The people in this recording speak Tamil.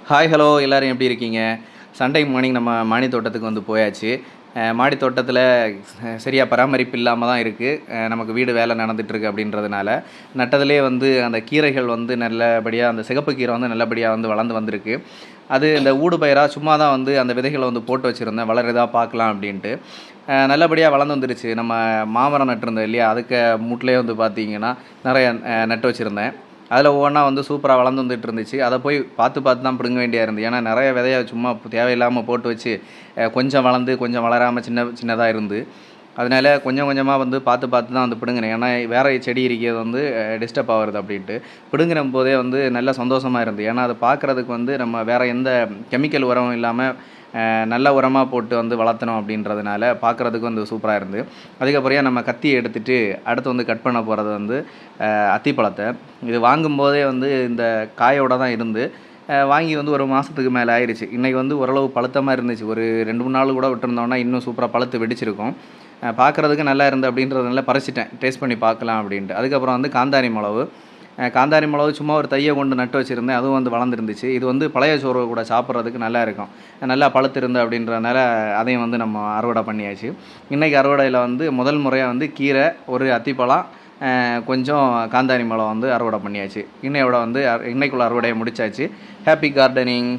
ஹாய் ஹலோ எல்லோரும் எப்படி இருக்கீங்க? சண்டே மார்னிங் நம்ம மாடி தோட்டத்துக்கு வந்து போயாச்சு. மாடி தோட்டத்தில் சரியாக பராமரிப்பு இல்லாமல் தான் இருக்குது. நமக்கு வீடு வேலை நடந்துகிட்ருக்கு அப்படின்றதுனால நட்டதிலே வந்து அந்த கீரைகள் வந்து நல்லபடியாக அந்த சிகப்பு கீரை வந்து நல்லபடியாக வந்து வளர்ந்து வந்திருக்கு. அது இந்த ஊடு பயிராக சும்மா தான் வந்து அந்த விதைகளை வந்து போட்டு வச்சுருந்தேன், வளருதா பார்க்கலாம் அப்படின்ட்டு. நல்லபடியாக வளர்ந்து வந்துருச்சு. நம்ம மாமரம் நட்டிருந்தோம் இல்லையா, அதுக்கு மூட்டிலே வந்து பார்த்தீங்கன்னா நிறைய நட்டு வச்சுருந்தேன். அதில் ஒவ்வொன்றா வந்து சூப்பராக வளர்ந்து வந்துட்டு இருந்துச்சு. அதை போய் பார்த்து பார்த்து தான் பிடுங்க வேண்டியா இருந்தது. ஏன்னா நிறைய விதைய சும்மா தேவையில்லாமல் போட்டு வச்சு கொஞ்சம் வளர்ந்து கொஞ்சம் வளராமல் சின்னதாக இருந்து, அதனால கொஞ்சம் கொஞ்சமாக வந்து பார்த்து பார்த்து தான் வந்து பிடுங்கினேன். ஏன்னா வேறு செடி இருக்கிறது வந்து டிஸ்டர்ப் ஆகுறது அப்படின்ட்டு. பிடுங்கின போதே வந்து நல்ல சந்தோஷமாக இருந்தது. ஏன்னா அதை பார்க்குறதுக்கு வந்து நம்ம வேறு எந்த கெமிக்கல் உரமும் இல்லாமல் நல்ல உரமாக போட்டு வந்து வளர்த்தணும் அப்படின்றதுனால பார்க்குறதுக்கு வந்து சூப்பராக இருந்து. அதுக்கப்புறம் நம்ம கத்தியை எடுத்துகிட்டு அடுத்து வந்து கட் பண்ண போகிறது வந்து அத்திப்பழத்தை. இது வாங்கும்போதே வந்து இந்த காயோடு தான் இருந்து வாங்கி வந்து ஒரு மாதத்துக்கு மேலே ஆயிடுச்சு. இன்றைக்கி வந்து ஓரளவு பழுத்தமாக இருந்துச்சு. ஒரு 2-3 நாள் கூட விட்டுருந்தோன்னா இன்னும் சூப்பராக பழுத்து வெடிச்சிருக்கும். பார்க்குறதுக்கு நல்லா இருந்து அப்படின்றதுனால பறிச்சிட்டேன், டேஸ்ட் பண்ணி பார்க்கலாம் அப்படின்ட்டு. அதுக்கப்புறம் வந்து காந்தாரி மிளகு சும்மா ஒரு தையை கொண்டு நட்டு வச்சுருந்தேன், அதுவும் வந்து வளர்ந்துருந்துச்சு. இது வந்து பழைய சோறு கூட சாப்பிட்றதுக்கு நல்லா இருக்கும். நல்லா பழுத்திருந்து அப்படின்றதுனால அதையும் வந்து நம்ம அறுவடை பண்ணியாச்சு. இன்றைக்கி அறுவடையில் வந்து முதல் முறையாக வந்து கீரை, ஒரு அத்திப்பழம், கொஞ்சம் காந்தாரி மிளகு வந்து அறுவடை பண்ணியாச்சு. இன்னையோட வந்து இன்னைக்குள்ள அறுவடையை முடிச்சாச்சு. Happy gardening.